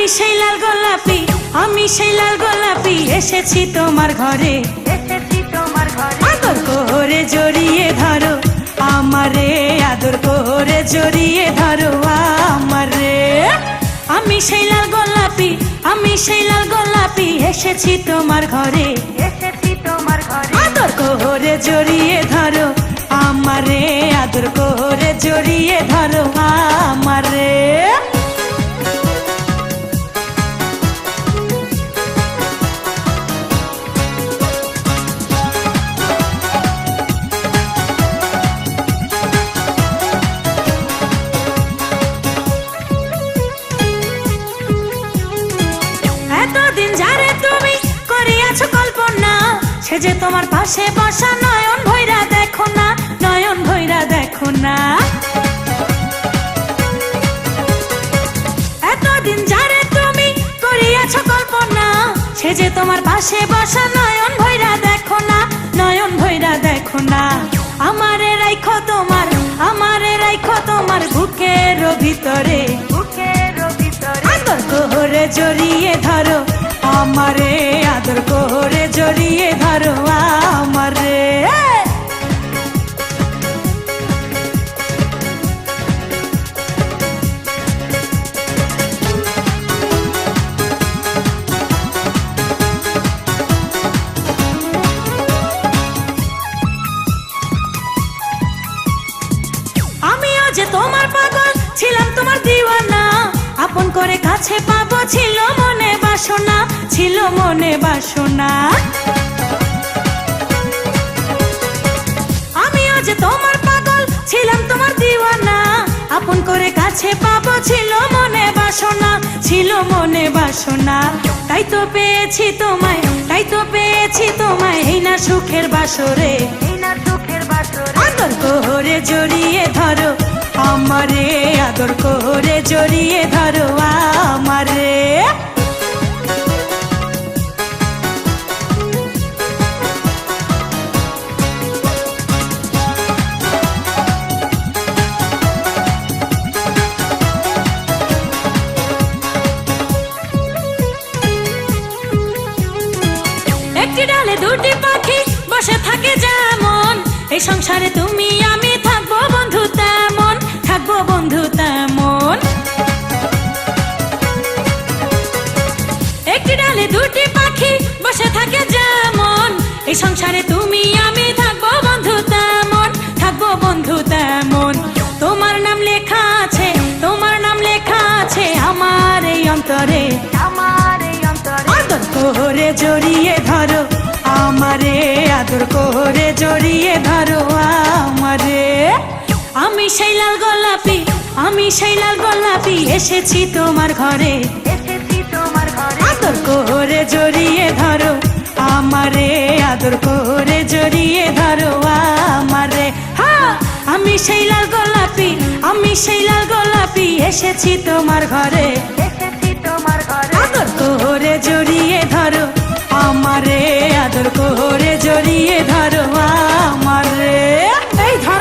আমি সেই লাল গোলাপি, আমি সেই লাল গোলাপি, এসেছি তোমার ঘরে, এসেছি তোমার ঘরে। আদর করে জড়িয়ে ধরো আমারে, আদর করে জড়িয়ে ধরো আমারে। আমি সেই লাল গোলাপি, আমি সেই লাল গোলাপি, এসেছি তোমার ঘরে, এসেছি তোমার ঘরে। আদর করে জড়িয়ে ধরো আমারে, আদর করে জড়িয়ে ধরো আমারে। এতদিন যারে তুমি করিয়াছো কল্পনা, সে যে তোমার পাশে বসা, নয়ন ভৈরা দেখো না, নয়ন ভৈরা দেখো না। এতদিন যারে তুমি করিয়াছো কল্পনা, সে যে তোমার পাশে বসা, নয়ন ভৈরা দেখো না, নয়ন ভৈরা দেখো না। আমারে রাইখো তোমার, আমারে রাইখো তোমার বুকের ভিতরে, বুকের ভিতরে। আদর করে জড়িয়ে ধরো আমারে, আদর করে জড়িয়ে ধরো আমারে। আমিও যে তোমার পাগল ছিলাম, তোমার দিওয়ানা, আপন করে কাছে পাবো ছিল মনে বাসনা, ছিল মনে বাসনা। আমিও যে তোমার পাগল ছিলাম, তোমার দিওয়ানা, আপন করে কাছে পাবো ছিল মনে বাসনা, ছিল মনে বাসনা। তাই তো পেয়েছি তোমায়, তাই তো পেয়েছি তোমায়, এই না সুখের বাসরে, এই না সুখের বাসরে। আদর করে জড়িয়ে ধরো আমারে, আদর করে জড়িয়ে ধরো আমারে। একটি ডালে দুটি পাখি বসে থাকে যেমন, এই সংসারে তুমি আমি থাকবো বন্ধু তেমন, থাকবো বন্ধু তেমন। একটি ডালে দুটি পাখি বসে থাকে যেমন, এই সংসারে তুমি আমি থাকবো বন্ধু তেমন, থাকবো বন্ধু তেমন। তোমার নাম লেখা আছে, তোমার নাম লেখা আছে আমার এই অন্তরে, আমার এই অন্তরে। আদর করে জড়িয়ে ধরো আমারে, আদর করে জড়িয়ে ধরো আমারে। আমি সেই লাল গোলাপি, আমি সেই লাল গোলাপি, এসেছি তোমার ঘরে, এসেছি তোমার ঘরে। আদর করে জড়িয়ে ধরো আমারে, আদর করে জড়িয়ে ধরো আমারে। হ্যাঁ, আমি সেই লাল গোলাপি, আমি সেই লাল গোলাপি, এসেছি তোমার ঘরে, এসেছি তোমার ঘরে। আদর করে জড়িয়ে ধরো আমারে, আদর করে জড়িয়ে ধরো আমারে।